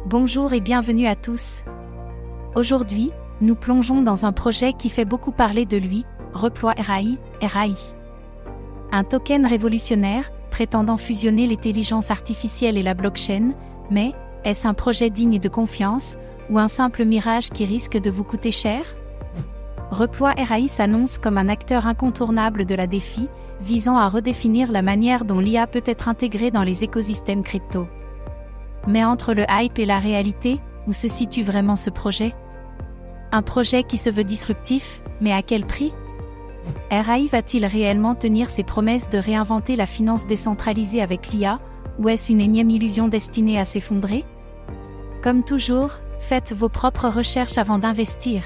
Bonjour et bienvenue à tous. Aujourd'hui, nous plongeons dans un projet qui fait beaucoup parler de lui, Reploy RAI, RAI. Un token révolutionnaire, prétendant fusionner l'intelligence artificielle et la blockchain, mais, est-ce un projet digne de confiance, ou un simple mirage qui risque de vous coûter cher? Reploy RAI s'annonce comme un acteur incontournable de la DeFi, visant à redéfinir la manière dont l'IA peut être intégrée dans les écosystèmes crypto. Mais entre le hype et la réalité, où se situe vraiment ce projet? Un projet qui se veut disruptif, mais à quel prix? RAI va-t-il réellement tenir ses promesses de réinventer la finance décentralisée avec l'IA, ou est-ce une énième illusion destinée à s'effondrer? Comme toujours, faites vos propres recherches avant d'investir.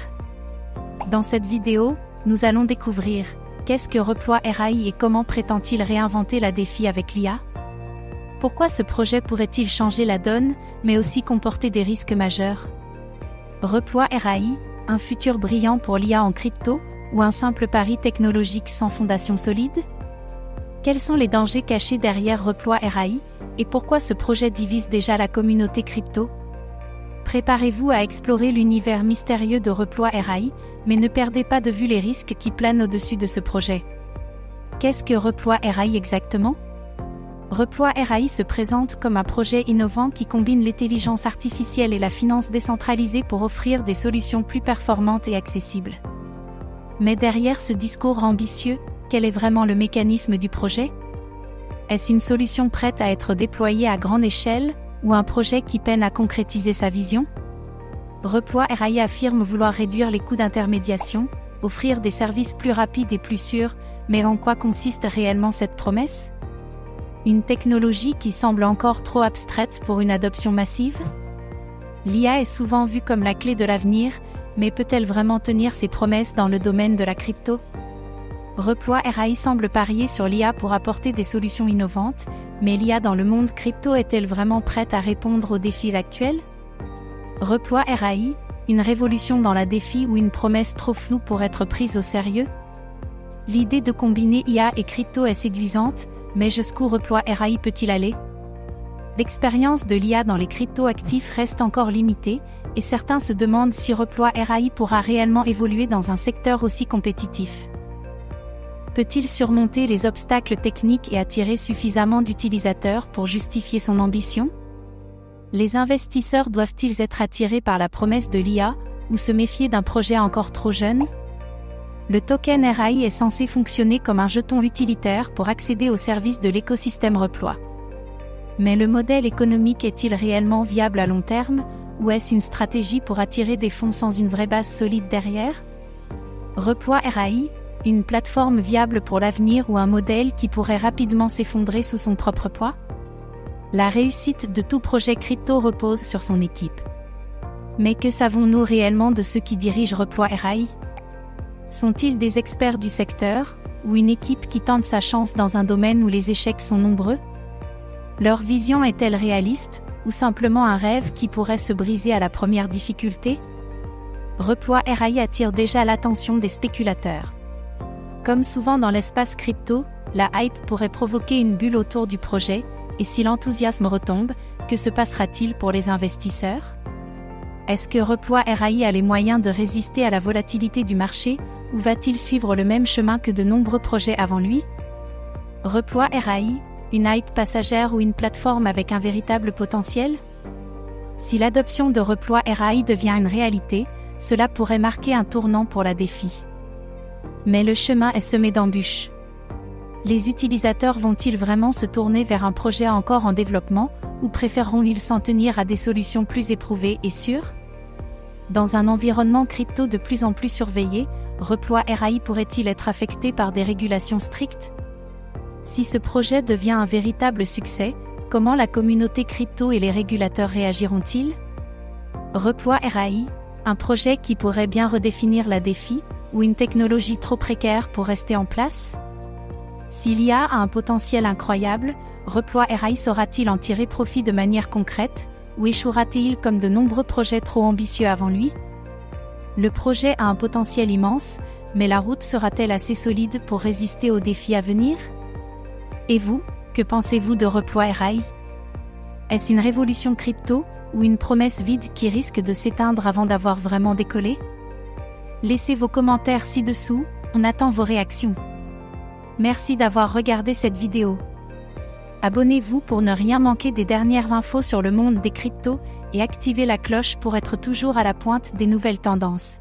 Dans cette vidéo, nous allons découvrir qu'est-ce que Reploy RAI et comment prétend-il réinventer la DeFi avec l'IA? Pourquoi ce projet pourrait-il changer la donne, mais aussi comporter des risques majeurs? Reploy RAI, un futur brillant pour l'IA en crypto, ou un simple pari technologique sans fondation solide? Quels sont les dangers cachés derrière Reploy RAI, et pourquoi ce projet divise déjà la communauté crypto? Préparez-vous à explorer l'univers mystérieux de Reploy RAI, mais ne perdez pas de vue les risques qui planent au-dessus de ce projet. Qu'est-ce que Reploy RAI exactement? Reploy RAI se présente comme un projet innovant qui combine l'intelligence artificielle et la finance décentralisée pour offrir des solutions plus performantes et accessibles. Mais derrière ce discours ambitieux, quel est vraiment le mécanisme du projet? Est-ce une solution prête à être déployée à grande échelle, ou un projet qui peine à concrétiser sa vision? Reploy RAI affirme vouloir réduire les coûts d'intermédiation, offrir des services plus rapides et plus sûrs, mais en quoi consiste réellement cette promesse? Une technologie qui semble encore trop abstraite pour une adoption massive? L'IA est souvent vue comme la clé de l'avenir, mais peut-elle vraiment tenir ses promesses dans le domaine de la crypto? Reploy RAI semble parier sur l'IA pour apporter des solutions innovantes, mais l'IA dans le monde crypto est-elle vraiment prête à répondre aux défis actuels? Reploy RAI, une révolution dans la DeFi ou une promesse trop floue pour être prise au sérieux? L'idée de combiner IA et crypto est séduisante, mais jusqu'où Reploy RAI peut-il aller? L'expérience de l'IA dans les crypto-actifs reste encore limitée, et certains se demandent si Reploy RAI pourra réellement évoluer dans un secteur aussi compétitif. Peut-il surmonter les obstacles techniques et attirer suffisamment d'utilisateurs pour justifier son ambition? Les investisseurs doivent-ils être attirés par la promesse de l'IA, ou se méfier d'un projet encore trop jeune? Le token RAI est censé fonctionner comme un jeton utilitaire pour accéder aux services de l'écosystème Reploy. Mais le modèle économique est-il réellement viable à long terme, ou est-ce une stratégie pour attirer des fonds sans une vraie base solide derrière? Reploy RAI, une plateforme viable pour l'avenir ou un modèle qui pourrait rapidement s'effondrer sous son propre poids? La réussite de tout projet crypto repose sur son équipe. Mais que savons-nous réellement de ceux qui dirigent Reploy RAI? Sont-ils des experts du secteur, ou une équipe qui tente sa chance dans un domaine où les échecs sont nombreux? Leur vision est-elle réaliste, ou simplement un rêve qui pourrait se briser à la première difficulté? Reploy RAI attire déjà l'attention des spéculateurs. Comme souvent dans l'espace crypto, la hype pourrait provoquer une bulle autour du projet, et si l'enthousiasme retombe, que se passera-t-il pour les investisseurs? Est-ce que Reploy RAI a les moyens de résister à la volatilité du marché, ou va-t-il suivre le même chemin que de nombreux projets avant lui? Reploy RAI, une hype passagère ou une plateforme avec un véritable potentiel? Si l'adoption de Reploy RAI devient une réalité, cela pourrait marquer un tournant pour la DeFi. Mais le chemin est semé d'embûches. Les utilisateurs vont-ils vraiment se tourner vers un projet encore en développement, ou préféreront-ils s'en tenir à des solutions plus éprouvées et sûres? Dans un environnement crypto de plus en plus surveillé, Reploy RAI pourrait-il être affecté par des régulations strictes? Si ce projet devient un véritable succès, comment la communauté crypto et les régulateurs réagiront-ils? Reploy RAI, un projet qui pourrait bien redéfinir la DeFi, ou une technologie trop précaire pour rester en place? Si l'IA a un potentiel incroyable, Reploy RAI saura-t-il en tirer profit de manière concrète, ou échouera-t-il comme de nombreux projets trop ambitieux avant lui? Le projet a un potentiel immense, mais la route sera-t-elle assez solide pour résister aux défis à venir? Et vous, que pensez-vous de Reploy RAI? Est-ce une révolution crypto, ou une promesse vide qui risque de s'éteindre avant d'avoir vraiment décollé? Laissez vos commentaires ci-dessous, on attend vos réactions. Merci d'avoir regardé cette vidéo. Abonnez-vous pour ne rien manquer des dernières infos sur le monde des cryptos et activez la cloche pour être toujours à la pointe des nouvelles tendances.